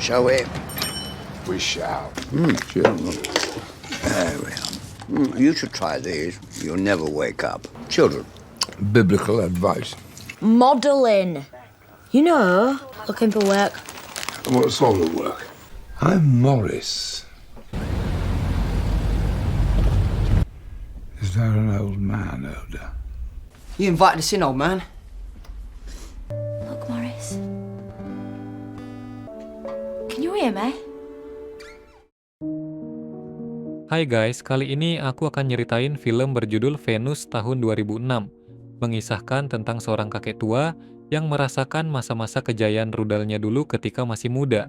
Shall we? We shall. There we are. You should try these. You'll never wake up. Children. Biblical advice. Modelling. You know, looking for work. What sort of work? I'm Morris. Is there an old man, Oda? You invited us in, old man. Look, Morris. Can you hear me? Hai guys, kali ini aku akan nyeritain film berjudul Venus tahun 2006, mengisahkan tentang seorang kakek tua yang merasakan masa-masa kejayaan rudalnya dulu ketika masih muda.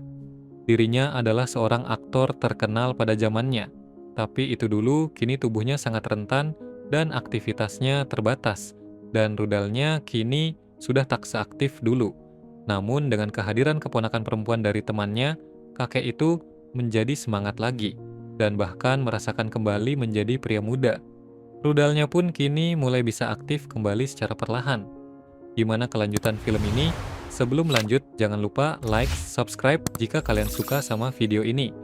Dirinya adalah seorang aktor terkenal pada zamannya, tapi itu dulu kini tubuhnya sangat rentan dan aktivitasnya terbatas, dan rudalnya kini sudah tak seaktif dulu. Namun dengan kehadiran keponakan perempuan dari temannya, kakek itu menjadi semangat lagi, dan bahkan merasakan kembali menjadi pria muda. Rudalnya pun kini mulai bisa aktif kembali secara perlahan. Gimana kelanjutan film ini? Sebelum lanjut, jangan lupa like, subscribe jika kalian suka sama video ini.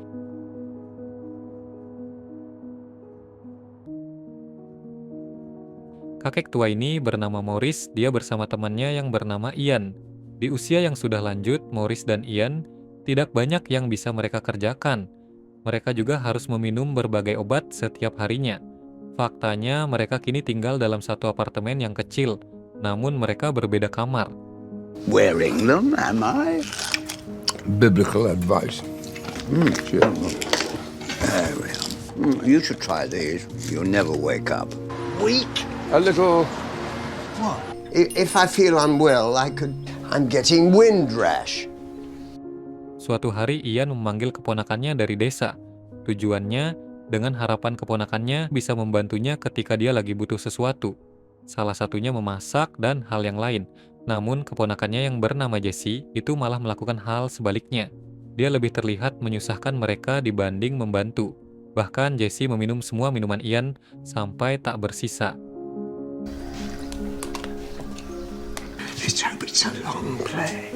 Kakek tua ini bernama Morris, dia bersama temannya yang bernama Ian. Di usia yang sudah lanjut, Morris dan Ian tidak banyak yang bisa mereka kerjakan. Mereka juga harus meminum berbagai obat setiap harinya. Faktanya, mereka kini tinggal dalam satu apartemen yang kecil, namun mereka berbeda kamar. Wearing them, am I? Biblical advice. Children. There we are. You should try these. You'll never wake up. Weak? A little. What? If I feel unwell, I'm getting wind rash. Suatu hari Ian memanggil keponakannya dari desa. Tujuannya dengan harapan keponakannya bisa membantunya ketika dia lagi butuh sesuatu. Salah satunya memasak dan hal yang lain. Namun keponakannya yang bernama Jesse itu malah melakukan hal sebaliknya. Dia lebih terlihat menyusahkan mereka dibanding membantu. Bahkan Jesse meminum semua minuman Ian sampai tak bersisa. Let's hope it's a long play.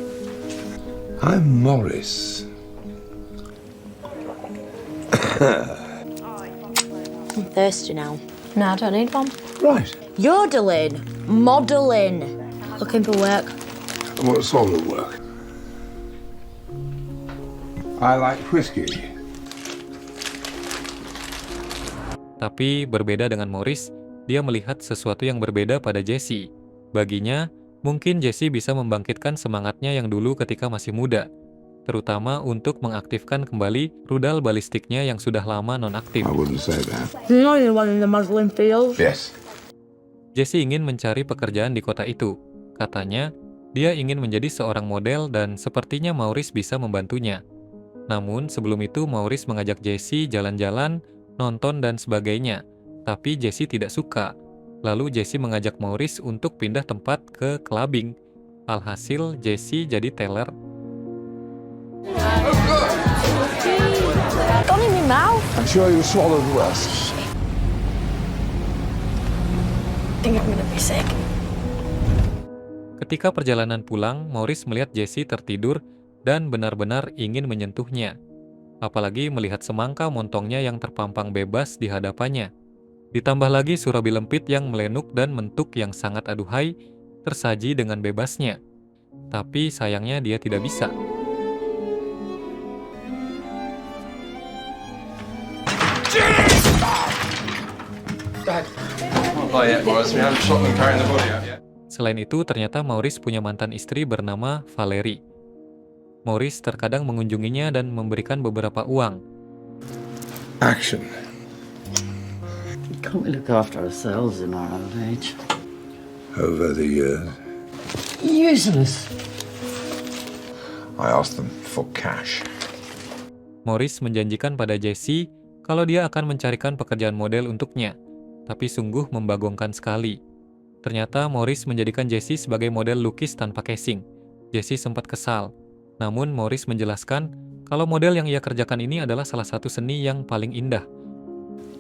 I'm Morris. I'm thirsty now. No, I don't need one. Right. Yodeling. Modelling. Looking for work. What sort of work? I like whiskey. Tapi berbeda dengan Morris, dia melihat sesuatu yang berbeda pada Jesse. Baginya, mungkin Jesse bisa membangkitkan semangatnya yang dulu ketika masih muda, terutama untuk mengaktifkan kembali rudal balistiknya yang sudah lama nonaktif. I wouldn't say that. You know you're one in the modelling field. Yes. Jesse ingin mencari pekerjaan di kota itu. Katanya, dia ingin menjadi seorang model dan sepertinya Maurice bisa membantunya. Namun sebelum itu Maurice mengajak Jesse jalan-jalan, nonton dan sebagainya. Tapi Jesse tidak suka. Lalu Jesse mengajak Maurice untuk pindah tempat ke clubbing. Alhasil Jesse jadi teller. Gone in my mouth. I'm sure you swallowed worse. I think I'm gonna be sick. Ketika perjalanan pulang, Maurice melihat Jesse tertidur dan benar-benar ingin menyentuhnya. Apalagi melihat semangka montongnya yang terpampang bebas di hadapannya. Ditambah lagi surabi lempit yang melenuk dan mentuk yang sangat aduhai tersaji dengan bebasnya. Tapi sayangnya dia tidak bisa. Selain itu, ternyata Maurice punya mantan istri bernama Valerie. Maurice terkadang mengunjunginya dan memberikan beberapa uang. Action. Can't we look after ourselves in our old age? Over the years, Useless. I asked them for cash. Maurice menjanjikan pada Jesse kalau dia akan mencarikan pekerjaan model untuknya, tapi sungguh membagongkan sekali. Ternyata Maurice menjadikan Jesse sebagai model lukis tanpa casing. Jesse sempat kesal, namun Maurice menjelaskan kalau model yang ia kerjakan ini adalah salah satu seni yang paling indah.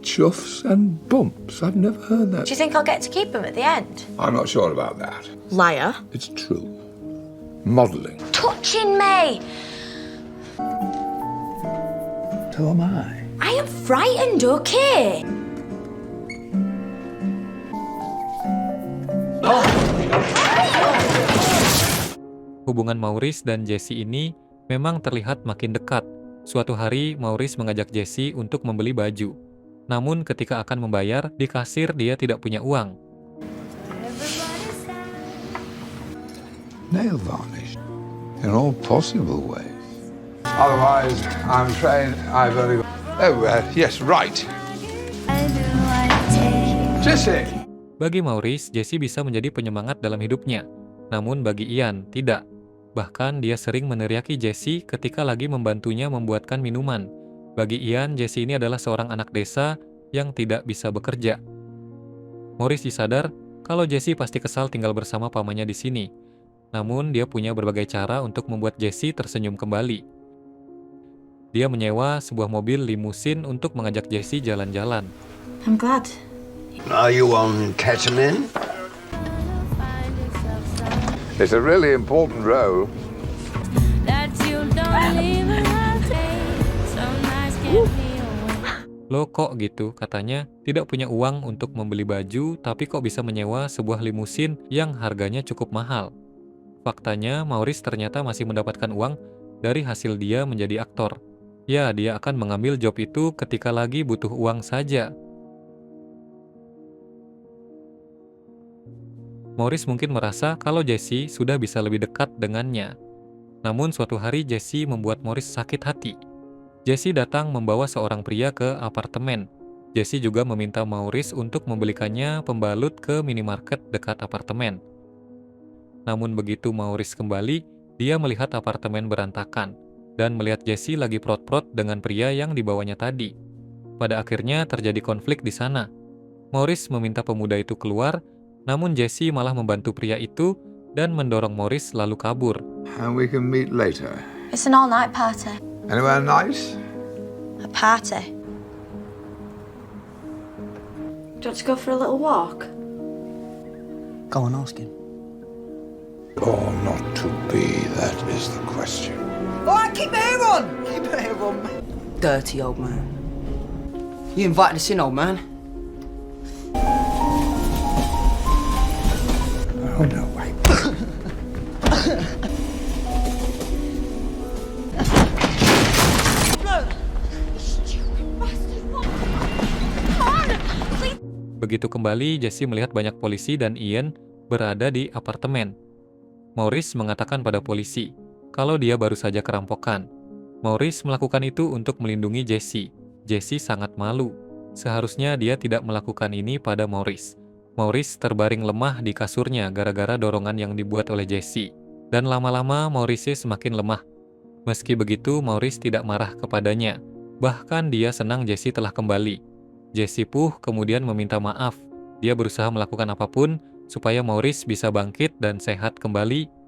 Chuffs and bumps. I've never heard that. Do you think I'll get to keep them at the end? I'm not sure about that. Liar. It's true. Modelling. Touching me! So am I. I am frightened, okay? Hubungan Maurice dan Jessie ini memang terlihat makin dekat. Suatu hari, Maurice mengajak Jessie untuk membeli baju. Namun ketika akan membayar, di kasir dia tidak punya uang. Nail varnish. In all possible ways. Otherwise, I'm afraid I've only got... Oh, yes, right. Jessie! Bagi Maurice, Jessie bisa menjadi penyemangat dalam hidupnya. Namun bagi Ian, tidak. Bahkan dia sering meneriaki Jessie ketika lagi membantunya membuatkan minuman. Bagi Ian, Jessie ini adalah seorang anak desa yang tidak bisa bekerja. Maurice disadar kalau Jessie pasti kesal tinggal bersama pamannya di sini. Namun dia punya berbagai cara untuk membuat Jessie tersenyum kembali. Dia menyewa sebuah mobil limusin untuk mengajak Jessie jalan-jalan. I'm glad. Are you on ketamine? It's a really important role. Loh kok gitu, katanya tidak punya uang untuk membeli baju, tapi kok bisa menyewa sebuah limusin yang harganya cukup mahal. Faktanya, Maurice ternyata masih mendapatkan uang dari hasil dia menjadi aktor. Ya, dia akan mengambil job itu ketika lagi butuh uang saja. Maurice mungkin merasa kalau Jessie sudah bisa lebih dekat dengannya. Namun suatu hari Jessie membuat Maurice sakit hati. Jessie datang membawa seorang pria ke apartemen. Jessie juga meminta Maurice untuk membelikannya pembalut ke minimarket dekat apartemen. Namun begitu Maurice kembali, dia melihat apartemen berantakan dan melihat Jessie lagi prot-prot dengan pria yang dibawanya tadi. Pada akhirnya terjadi konflik di sana. Maurice meminta pemuda itu keluar, namun Jessie malah membantu pria itu dan mendorong Maurice lalu kabur. And we can meet later. It's an all-night party. Anywhere nice? A party. Do you want to go for a little walk? Go on, ask him. Or not to be, that is the question. Alright, keep my hair on! Keep my hair on, man. Dirty old man. You invited us in, old man. Oh, no, wait. Begitu kembali, Jessie melihat banyak polisi dan Ian berada di apartemen. Maurice mengatakan pada polisi kalau dia baru saja kerampokan. Maurice melakukan itu untuk melindungi Jessie. Jessie sangat malu. Seharusnya dia tidak melakukan ini pada Maurice. Maurice terbaring lemah di kasurnya gara-gara dorongan yang dibuat oleh Jessie. Dan lama-lama Maurice semakin lemah. Meski begitu, Maurice tidak marah kepadanya. Bahkan dia senang Jessie telah kembali. Jessie Puh kemudian meminta maaf. Dia berusaha melakukan apapun supaya Maurice bisa bangkit dan sehat kembali.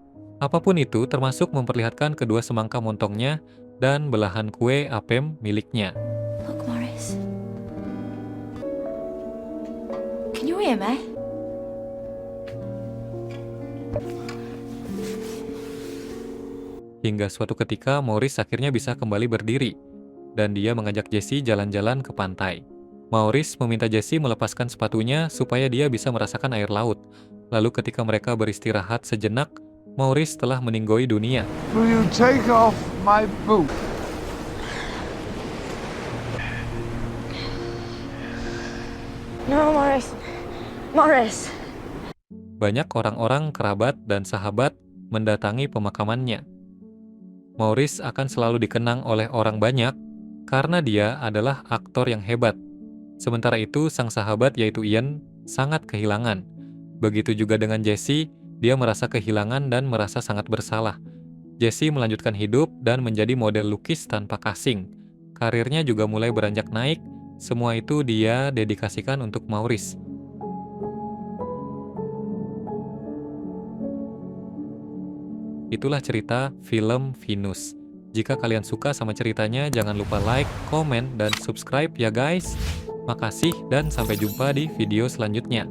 Apapun itu termasuk memperlihatkan kedua semangka montongnya dan belahan kue apem miliknya. Look, Maurice. Can you hear me? Hingga suatu ketika Maurice akhirnya bisa kembali berdiri dan dia mengajak Jessie jalan-jalan ke pantai. Maurice meminta Jessie melepaskan sepatunya supaya dia bisa merasakan air laut. Lalu ketika mereka beristirahat sejenak, Maurice telah meninggoy dunia. Will you take off my boot? No, Maurice. Maurice. Banyak orang-orang, kerabat, dan sahabat mendatangi pemakamannya. Maurice akan selalu dikenang oleh orang banyak karena dia adalah aktor yang hebat. Sementara itu, sang sahabat yaitu Ian sangat kehilangan. Begitu juga dengan Jessie, dia merasa kehilangan dan merasa sangat bersalah. Jessie melanjutkan hidup dan menjadi model lukis tanpa casing. Karirnya juga mulai beranjak naik, semua itu dia dedikasikan untuk Maurice. Itulah cerita film Venus. Jika kalian suka sama ceritanya, jangan lupa like, komen, dan subscribe ya guys. Makasih dan sampai jumpa di video selanjutnya.